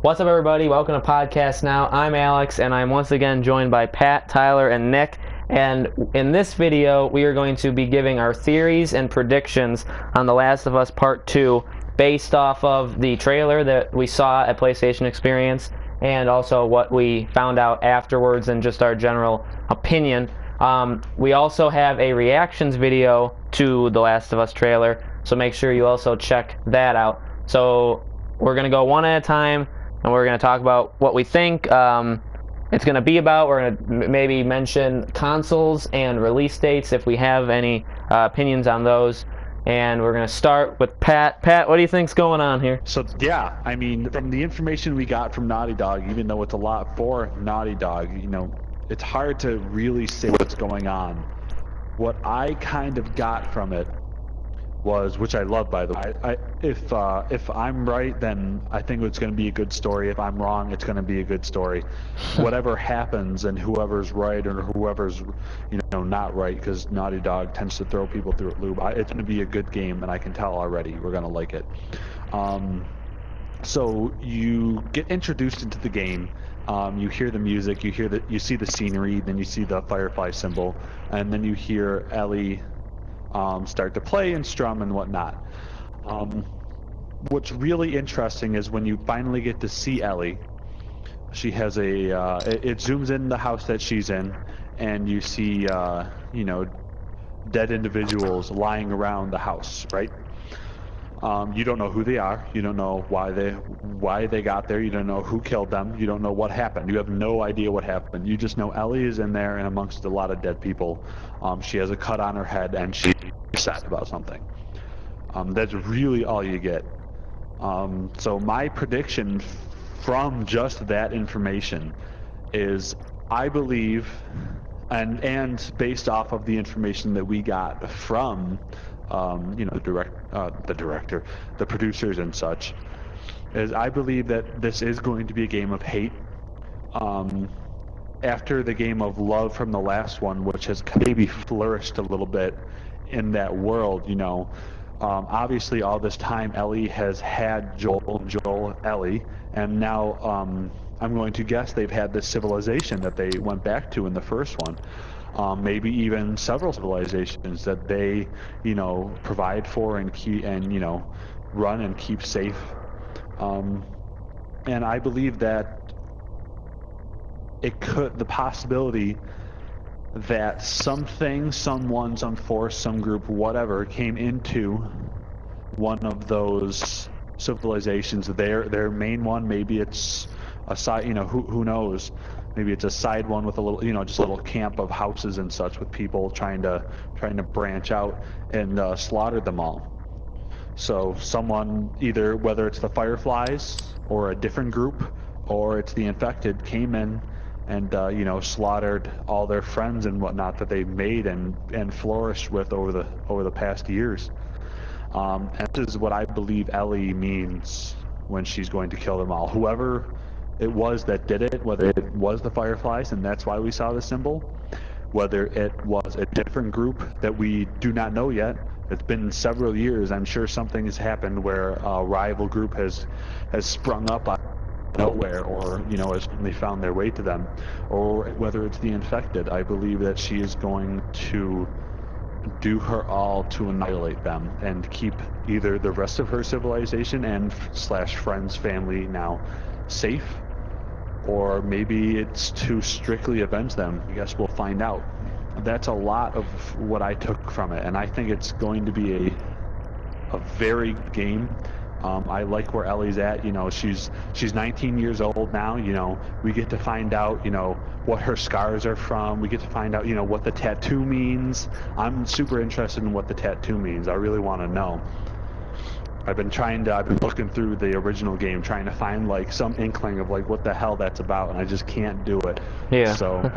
What's up, everybody? Welcome to Podcast Now. I'm Alex, and I'm once again joined by Pat, Tyler, and Nick. And in this video, we are going to be giving our theories and predictions on The Last of Us Part 2 based off of the trailer that we saw at PlayStation Experience and also what we found out afterwards and just our general opinion. We also have a reactions video to The Last of Us trailer, so make sure you also check that out. So we're going to go one at a time, and we're going to talk about what we think it's going to be about. We're going to maybe mention consoles and release dates if we have any opinions on those. And we're going to start with Pat. Pat, what do you think's going on here? So yeah, I mean, from the information we got from Naughty Dog, even though it's a lot for Naughty Dog, it's hard to really say what's going on. What I kind of got from it was, which I love, by the way, if I'm right, then I think it's going to be a good story. If I'm wrong, it's going to be a good story. Whatever happens, and whoever's right or whoever's not right, because Naughty Dog tends to throw people through a loop, it's going to be a good game, and I can tell already we're going to like it. So you get introduced into the game. You hear the music, you see the scenery, then you see the Firefly symbol, and then you hear Ellie start to play and strum and whatnot. What's really interesting is when you finally get to see Ellie, she has it zooms in the house that she's in, and you see dead individuals lying around the house, right? You don't know who they are. You don't know why they got there. You don't know who killed them. You don't know what happened. You have no idea what happened. You just know Ellie is in there and amongst a lot of dead people. She has a cut on her head and she's sad about something. That's really all you get. So my prediction from just that information is, I believe, and based off of the information that we got from the director, the producers and such, is I believe that this is going to be a game of hate. After the game of love from the last one, which has maybe flourished a little bit in that world, obviously all this time Ellie has had Joel, Ellie, and now I'm going to guess they've had this civilization that they went back to in the first one. Maybe even several civilizations that they, provide for and keep and run and keep safe. And I believe that the possibility that something, someone, some force, some group, whatever, came into one of those civilizations. Their main one, maybe it's a side, who knows. Maybe it's a side one with a little, just a little camp of houses and such with people trying to branch out and slaughter them all. So someone, either whether it's the Fireflies or a different group or it's the infected, came in and slaughtered all their friends and whatnot that they've made and flourished with over the past years. And this is what I believe Ellie means when she's going to kill them all. Whoever it was that did it, whether it was the Fireflies and that's why we saw the symbol, whether it was a different group that we do not know yet. It's been several years. I'm sure something has happened where a rival group has sprung up out of nowhere, or has they found their way to them, or whether it's the infected. I believe that she is going to do her all to annihilate them and keep either the rest of her civilization and / friends, family now safe, or maybe it's to strictly avenge them. I guess we'll find out. That's a lot of what I took from it, and I think it's going to be a very good game. I like where Ellie's at. She's 19 years old now. We get to find out, what her scars are from. We get to find out, what the tattoo means. I'm super interested in what the tattoo means. I really want to know. I've been looking through the original game, trying to find like some inkling of like what the hell that's about, and I just can't do it. Yeah. So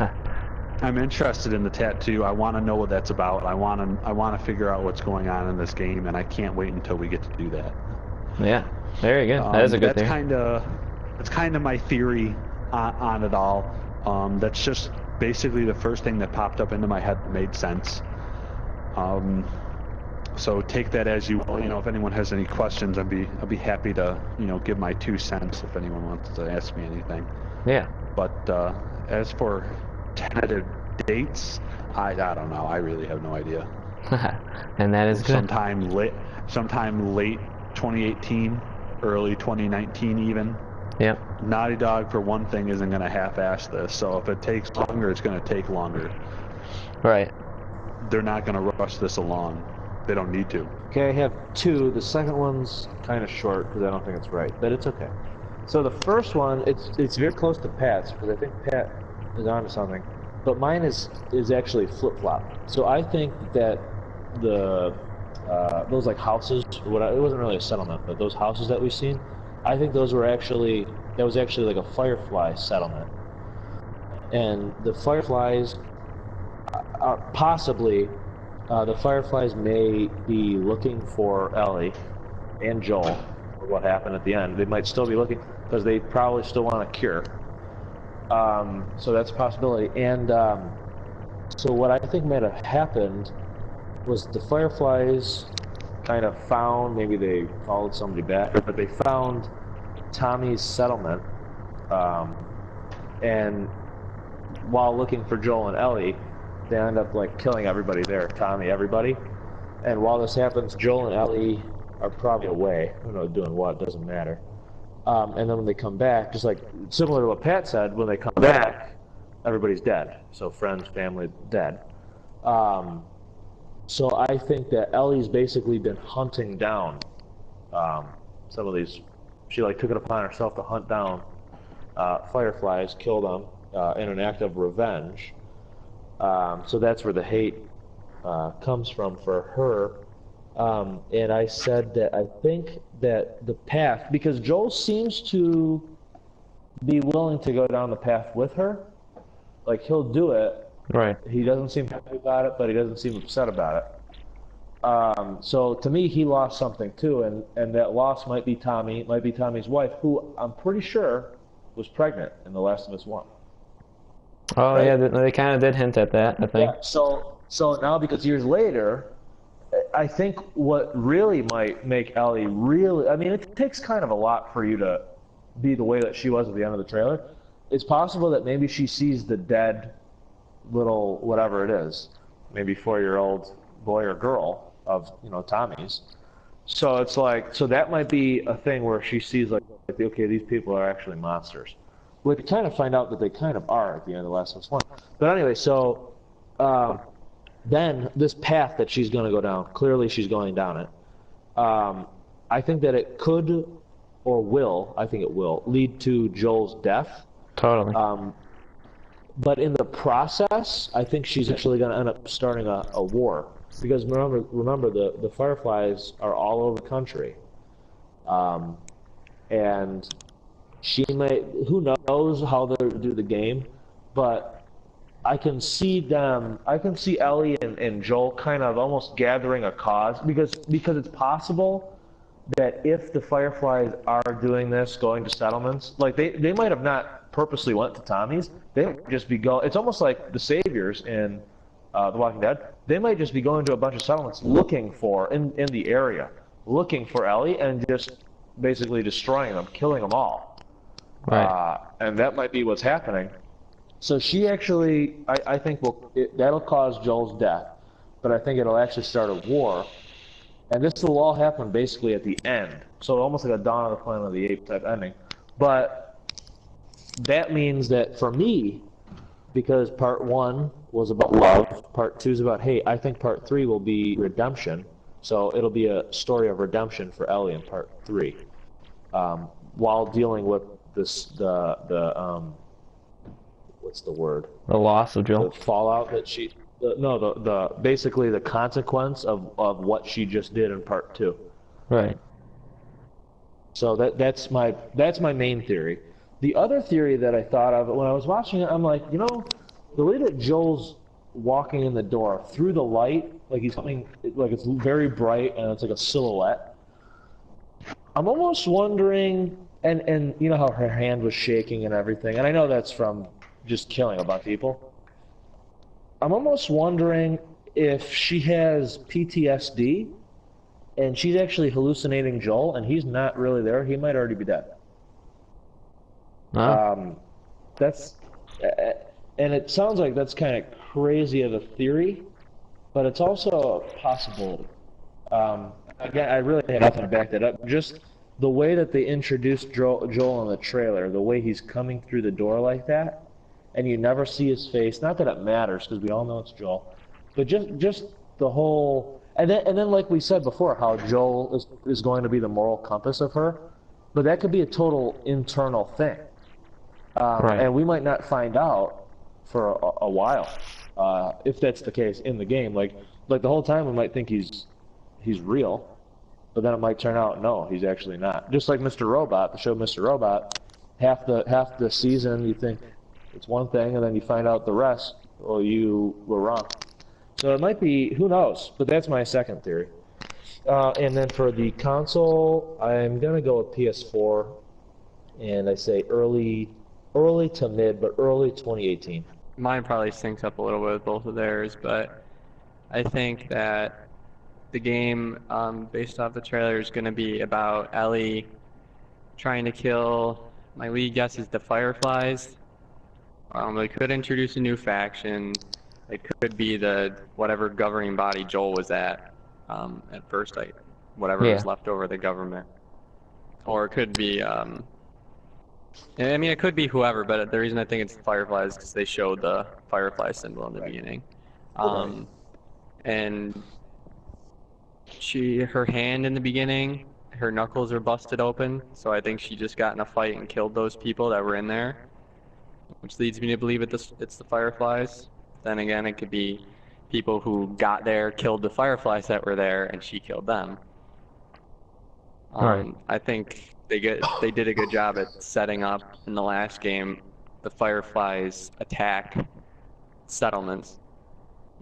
I'm interested in the tattoo. I want to know what that's about. I want to figure out what's going on in this game, and I can't wait until we get to do that. Yeah, very good. That is a good theory. That's kind of my theory on it all. That's just basically the first thing that popped up into my head that made sense. So take that as you will. If anyone has any questions, I'll be happy to give my 2 cents if anyone wants to ask me anything. Yeah. But as for tentative dates, I don't know. I really have no idea. And that is good. Sometime late 2018, early 2019 even. Yep. Naughty Dog, for one thing, isn't going to half-ass this. So if it takes longer, it's going to take longer. Right. They're not going to rush this along. They don't need to. Okay, I have 2. The second one's kind of short because I don't think it's right, but it's okay. So the first one, it's very close to Pat's because I think Pat is onto something, but mine is actually flip-flop. So I think that the those like houses, it wasn't really a settlement, but those houses that we've seen, I think that was actually like a Firefly settlement, and the Fireflies are possibly. The Fireflies may be looking for Ellie and Joel, or what happened at the end. They might still be looking, because they probably still want a cure. So that's a possibility. And so what I think might have happened was the Fireflies kind of found, maybe they followed somebody back, but they found Tommy's settlement. And while looking for Joel and Ellie, they end up like killing everybody there, Tommy, everybody. And while this happens, Joel and Ellie are probably away. I don't know doing what, doesn't matter. And then when they come back, just like similar to what Pat said, when they come back, everybody's dead. So friends, family, dead. So I think that Ellie's basically been hunting down some of these. She like took it upon herself to hunt down Fireflies, kill them in an act of revenge. So that's where the hate comes from for her. And I said that I think that the path, because Joel seems to be willing to go down the path with her, like he'll do it. Right. He doesn't seem happy about it, but he doesn't seem upset about it. So to me, he lost something too, and that loss might be Tommy, it might be Tommy's wife, who I'm pretty sure was pregnant in The Last of Us 1. Oh, right? yeah, they kind of did hint at that, I think. Yeah, so now, because years later, I think what really might make Ellie really, I mean, it takes kind of a lot for you to be the way that she was at the end of the trailer. It's possible that maybe she sees the dead little, whatever it is, maybe 4-year-old boy or girl of, Tommy's. So it's like, so that might be a thing where she sees like, okay, these people are actually monsters. We kind of find out that they kind of are at the end of The Last of Us 1. But anyway, so then this path that she's going to go down, clearly she's going down it. I think that it could or will, I think it will, lead to Joel's death. Totally. But in the process, I think she's actually going to end up starting a war. Because remember the Fireflies are all over the country. And she may, who knows how they'll do the game, but I can see Ellie and Joel kind of almost gathering a cause, because it's possible that if the Fireflies are doing this, going to settlements, like they might have not purposely went to Tommy's, they might just be it's almost like the Saviors in The Walking Dead, they might just be going to a bunch of settlements looking for, in the area, looking for Ellie and just basically destroying them, killing them all. Right. And that might be what's happening. So she actually, I think that'll cause Joel's death, but I think it'll actually start a war. And this will all happen basically at the end. So almost like a Dawn of the Planet of the Apes type ending. But that means that for me, because part 1 was about love, part 2 is about hate, I think part 3 will be redemption. So it'll be a story of redemption for Ellie in part 3. While dealing with the what's the word? The loss of Joel. The fallout that basically the consequence of what she just did in part 2. Right. So that's my main theory. The other theory that I thought of when I was watching it, I'm like, the way that Joel's walking in the door through the light, like he's coming, like it's very bright and it's like a silhouette. I'm almost wondering, and you know how her hand was shaking and everything, and I know that's from just killing a bunch of people. I'm almost wondering if she has PTSD and she's actually hallucinating Joel, and he's not really there. He might already be dead. Oh. That's, and it sounds like that's kind of crazy of a theory, but it's also a possibility. Again, I really have nothing to back that up. Just the way that they introduced Joel in the trailer, the way he's coming through the door like that, and you never see his face. Not that it matters, because we all know it's Joel, but just the whole, and then like we said before, how Joel is going to be the moral compass of her, but that could be a total internal thing. Right. And we might not find out for a while, if that's the case in the game. Like the whole time we might think he's real, but then it might turn out no, he's actually not. Just like Mr. Robot, the show Mr. Robot, half the season you think it's one thing, and then you find out the rest, well, you were wrong. So it might be, who knows? But that's my second theory. And then for the console, I'm gonna go with PS4, and I say early to mid, but early 2018. Mine probably syncs up a little bit with both of theirs, but I think that the game, based off the trailer, is going to be about Ellie trying to kill, my lead guess is the Fireflies. They could introduce a new faction. It could be the whatever governing body Joel was at first, whatever was left over the government. Or it could be, I mean, it could be whoever, but the reason I think it's the Fireflies is because they showed the Firefly symbol in the beginning. And her hand in the beginning, her knuckles are busted open, so I think she just got in a fight and killed those people that were in there, which leads me to believe it's the Fireflies. Then again, it could be people who got there, killed the Fireflies that were there, and she killed them. Right. I think they did a good job at setting up in the last game the Fireflies attack settlements.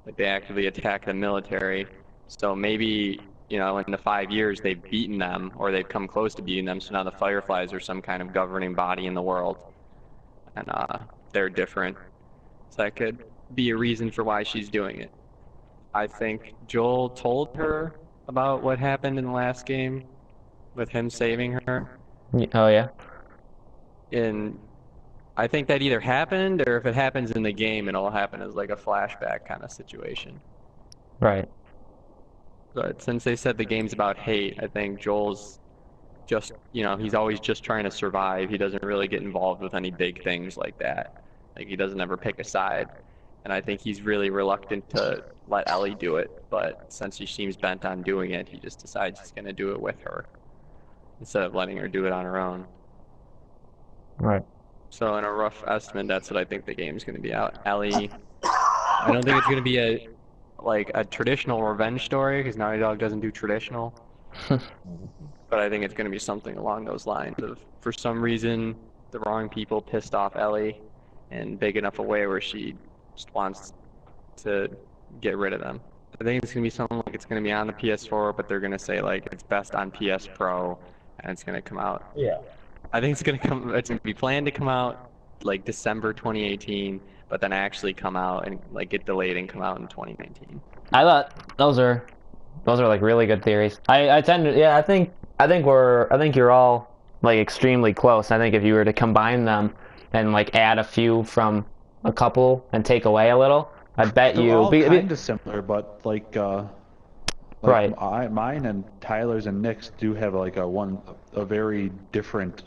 Like they actively attack the military. So maybe, you know, in the 5 years they've beaten them, or they've come close to beating them, so now the Fireflies are some kind of governing body in the world. And they're different. So that could be a reason for why she's doing it. I think Joel told her about what happened in the last game with him saving her. Oh, yeah? And I think that either happened, or if it happens in the game, it'll happen as like a flashback kind of situation. Right. But since they said the game's about hate, I think Joel's just, you know, he's always just trying to survive. He doesn't really get involved with any big things like that. Like, he doesn't ever pick a side. And I think he's really reluctant to let Ellie do it. But since she seems bent on doing it, he just decides he's going to do it with her instead of letting her do it on her own. Right. So in a rough estimate, that's what I think the game's going to be out. Ellie, I don't think it's going to be a traditional revenge story, because Naughty Dog doesn't do traditional. But I think it's going to be something along those lines of, for some reason, the wrong people pissed off Ellie in big enough a way where she just wants to get rid of them. I think it's going to be something like it's going to be on the PS4, but they're going to say like it's best on PS Pro, and it's going to come out. Yeah. I think it's going to be planned to come out like December 2018, but then actually come out and like get delayed and come out in 2019. I thought those are like really good theories. I tend to, yeah, I think you're all like extremely close. I think if you were to combine them and like add a few from a couple and take away a little, I bet They're you all kind of similar, but right. Mine and Tyler's and Nick's do have like a very different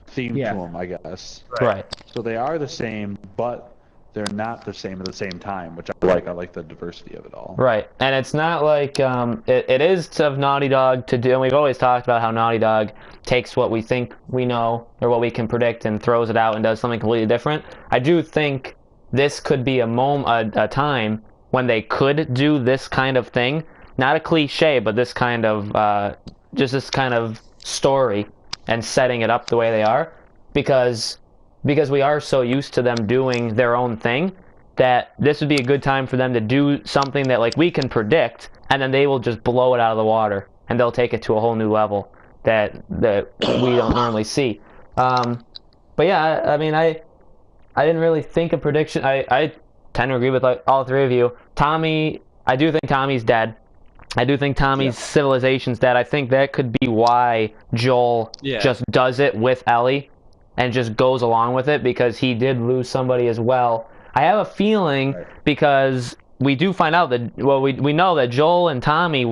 theme to them, I guess. Right. So they are the same, but they're not the same at the same time, which I like. I like the diversity of it all. Right, and it's not like it is of Naughty Dog to do, and we've always talked about how Naughty Dog takes what we think we know or what we can predict and throws it out and does something completely different. I do think this could be a time when they could do this kind of thing, not a cliche, but this kind of just this kind of story and setting it up the way they are, because we are so used to them doing their own thing, that this would be a good time for them to do something that like we can predict, and then they will just blow it out of the water, and they'll take it to a whole new level that we don't normally see. But yeah, I mean, I didn't really think a prediction. I tend to agree with like all three of you. Tommy, I do think Tommy's dead. I do think Tommy's civilization's dead. I think that could be why Joel just does it with Ellie and just goes along with it, because he did lose somebody as well. I have a feeling because we do find out that, well, we know that Joel and Tommy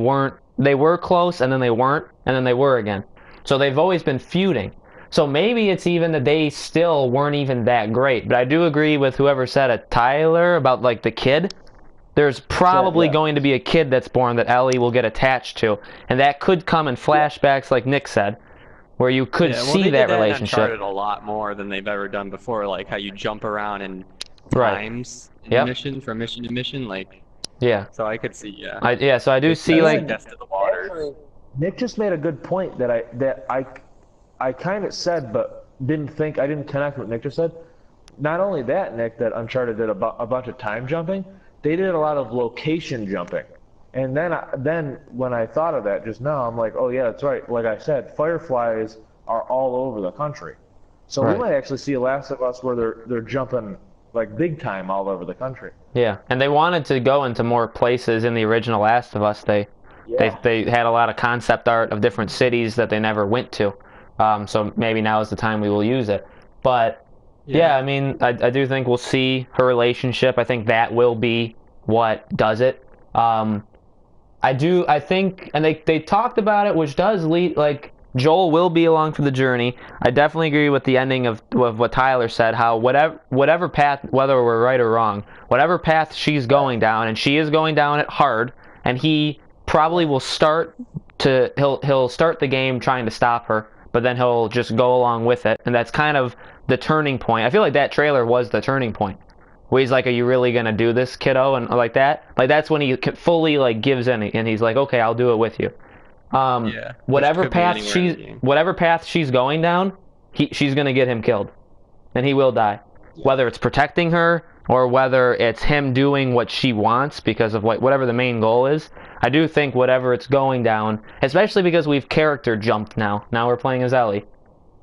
they were close, and then they weren't, and then they were again. So they've always been feuding. So maybe it's even that they still weren't even that great. But I do agree with whoever said it, Tyler, about like the kid. There's probably going to be a kid that's born that Ellie will get attached to, and that could come in flashbacks, like Nick said, where you could see that relationship. Uncharted a lot more than they've ever done before, like how you jump around in times in mission from mission to mission, like. Yeah. So I could see, So I do see like. Death to the water. Actually, Nick just made a good point that I kind of said, but I didn't connect what Nick just said. Not only that, Nick, that Uncharted did a bunch of time jumping. They did a lot of location jumping. And then when I thought of that just now, I'm like, oh yeah, that's right. Like I said, fireflies are all over the country. So we might actually see a Last of Us where they're jumping like big time all over the country. Yeah, and they wanted to go into more places in the original Last of Us. They had a lot of concept art of different cities that they never went to. So maybe now is the time we will use it. But yeah, I mean, I do think we'll see her relationship. I think that will be what does it. I think, and they talked about it, which does lead, like, Joel will be along for the journey. I definitely agree with the ending of what Tyler said, how whatever path, whether we're right or wrong, whatever path she's going down, and she is going down it hard, and he probably will he'll start the game trying to stop her, but then he'll just go along with it, and that's kind of the turning point. I feel like that trailer was the turning point, where he's like, are you really gonna do this, kiddo? And like that's when he fully like gives in, and he's like, okay, I'll do it with you. Whatever path she's going down, she's gonna get him killed, and he will die. Whether it's protecting her or whether it's him doing what she wants because of whatever the main goal is. I do think whatever it's going down, especially because we've character jumped now. Now we're playing as Ellie.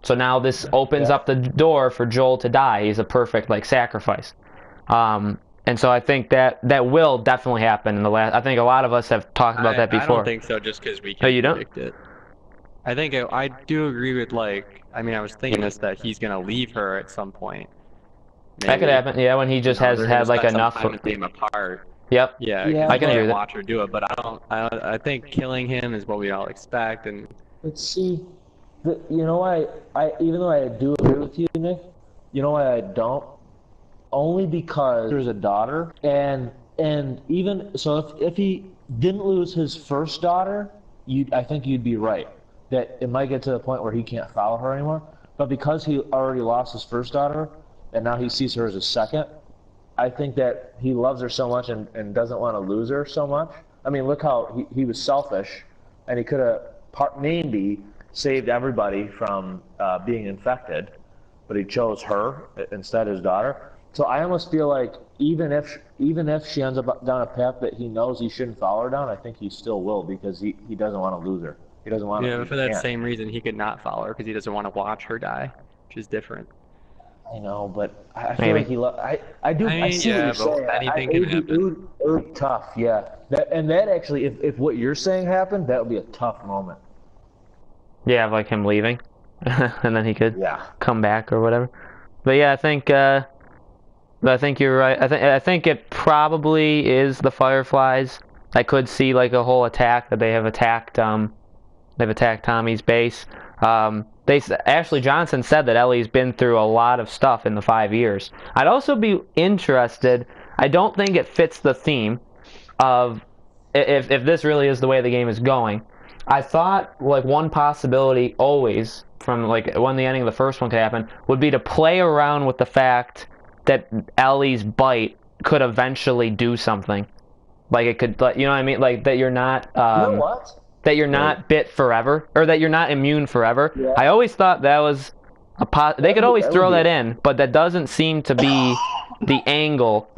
So now this opens up the door for Joel to die. He's a perfect like sacrifice. And so I think that will definitely happen in the last. I think a lot of us have talked about that before. I don't think so, just because we can't predict it. I think I do agree with I was thinking that he's gonna leave her at some point. Maybe. That could happen. Yeah, when he just has had like enough. Time with them apart. Yep. Yeah. I can agree with that. Watch her do it, but I think killing him is what we all expect, and. Let's see. You know why even though I do agree with you, Nick, you know why I don't? Only because there's a daughter, and even so, if he didn't lose his first daughter, I think you'd be right that it might get to the point where he can't follow her anymore. But because he already lost his first daughter, and now he sees her as a second, I think that he loves her so much and doesn't want to lose her so much. I mean, look how he was selfish, and he could have maybe saved everybody from being infected, but he chose her instead of his daughter. So I almost feel like even if she ends up down a path that he knows he shouldn't follow her down, I think he still will, because he doesn't want to lose her. He doesn't want to. Yeah, but for that same reason, he could not follow her because he doesn't want to watch her die, which is different. I know, but I feel like he I do. I see what you're saying. Anything can happen. It would be tough, yeah. That actually, if what you're saying happened, that would be a tough moment. Yeah, like him leaving, and then he could come back or whatever. But yeah, I think you're right. I think it probably is the Fireflies. I could see like a whole attack that they have attacked. They've attacked Tommy's base. Ashley Johnson said that Ellie's been through a lot of stuff in the 5 years. I'd also be interested. I don't think it fits the theme of if this really is the way the game is going. I thought like one possibility always from like when the ending of the first one could happen would be to play around with the fact that Ellie's bite could eventually do something. Like it could, you know what I mean? Like that you're not. You know what? That you're not bit forever, or that you're not immune forever. Yeah. I always thought that was they could always throw that in, but that doesn't seem to be the angle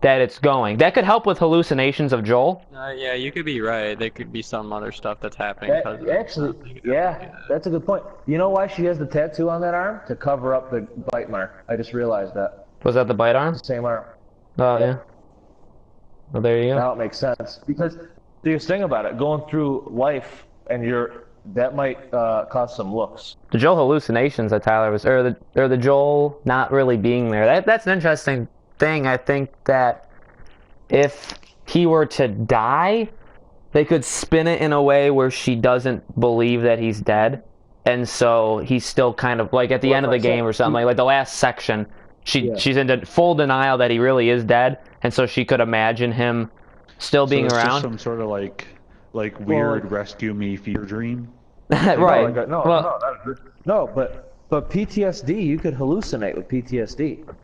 that it's going. That could help with hallucinations of Joel. Yeah, you could be right. There could be some other stuff that's happening. Actually, that's a good point. You know why she has the tattoo on that arm? To cover up the bite mark. I just realized that. Was that the bite arm? The same arm. Oh, yeah. Well, there you go. Now it makes sense. Because Because think about it, going through life and that might cause some looks. The Joel hallucinations that Tyler was, or the Joel not really being there. That's an interesting thing. I think that if he were to die, they could spin it in a way where she doesn't believe that he's dead, and so he's still kind of like at the end of the game or something, like the last section, she's in full denial that he really is dead, and so she could imagine him still being it's around. Just some sort of like weird rescue me fever dream. Right. No, but PTSD, you could hallucinate with PTSD.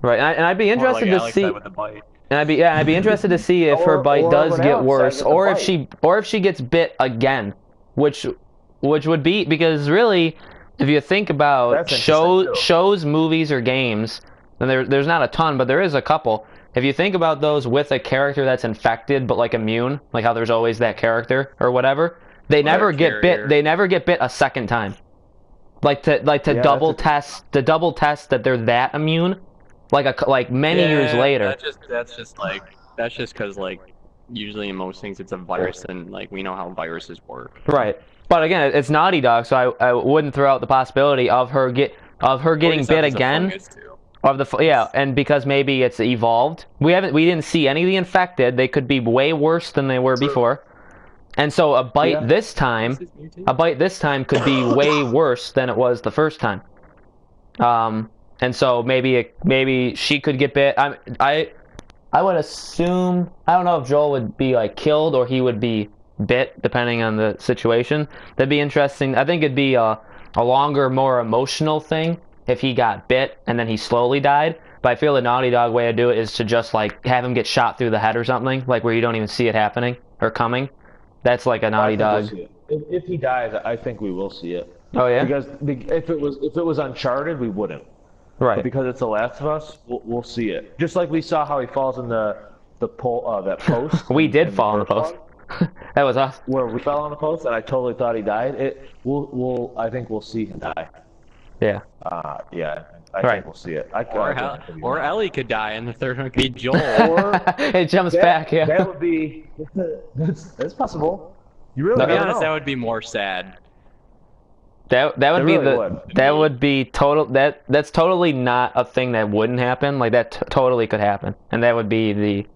Right, and I'd be interested Or like to Alex see. said with the bite. And I'd be interested to see if her bite or does what get Alex worse, said with the or if she gets bit again, which would be, because really, if you think about That's interesting, too. shows, movies, or games, and there's not a ton, but there is a couple. If you think about those with a character that's infected but like immune, like how there's always that character or whatever, they never get bit. They never get bit a second time. Like to double test that they're that immune. Like many years later. That's just because like usually in most things it's a virus, and like we know how viruses work. Right. But again, it's Naughty Dog, so I wouldn't throw out the possibility of her getting bit again. And because maybe it's evolved. We didn't see any of the infected. They could be way worse than they were before. And so a bite this time could be way worse than it was the first time. And so maybe she could get bit. I would assume, I don't know if Joel would be like killed or he would be bit, depending on the situation. That'd be interesting. I think it'd be a longer, more emotional thing if he got bit and then he slowly died. But I feel the Naughty Dog way to do it is to just like have him get shot through the head or something, like where you don't even see it happening or coming. That's like a Naughty Dog. If he dies, I think we will see it. Oh yeah. Because if it was Uncharted, we wouldn't. Right. But because it's The Last of Us, we'll see it. Just like we saw how he falls in that post. We did fall in the post. That was us. Where we fell on the post, and I totally thought he died. I think we'll see him die. Yeah. Yeah. I think we'll see it. Or Ellie could die, and the third one could be Joel. It jumps back. Yeah. That would be. That's possible. You really? To be don't honest, know. that would be more sad. That would be really that would be total. That's totally not a thing that wouldn't happen. Like that totally could happen, and that would be the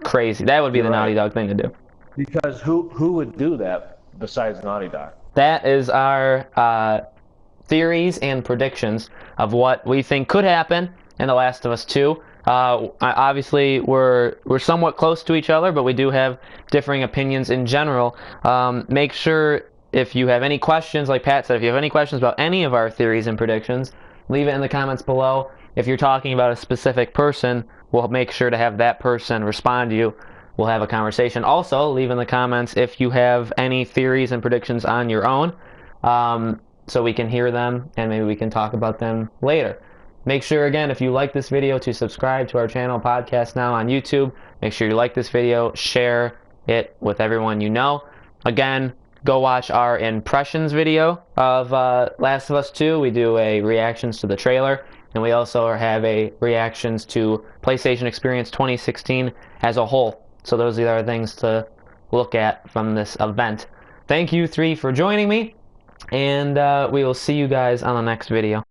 crazy. That would be the Naughty Dog thing to do. Because who would do that besides Naughty Dog? That is our theories and predictions of what we think could happen in The Last of Us 2. Obviously, we're somewhat close to each other, but we do have differing opinions in general. Make sure, if you have any questions, like Pat said, if you have any questions about any of our theories and predictions, leave it in the comments below. If you're talking about a specific person, we'll make sure to have that person respond to you. We'll have a conversation. Also, leave in the comments if you have any theories and predictions on your own, so we can hear them and maybe we can talk about them later. Make sure, again, if you like this video, to subscribe to our channel, Podcast Now, on YouTube. Make sure you like this video, share it with everyone you know. Again, go watch our impressions video of Last of Us 2. We do a reactions to the trailer, and we also have a reactions to PlayStation Experience 2016 as a whole. So those are the other things to look at from this event. Thank you three for joining me, and we will see you guys on the next video.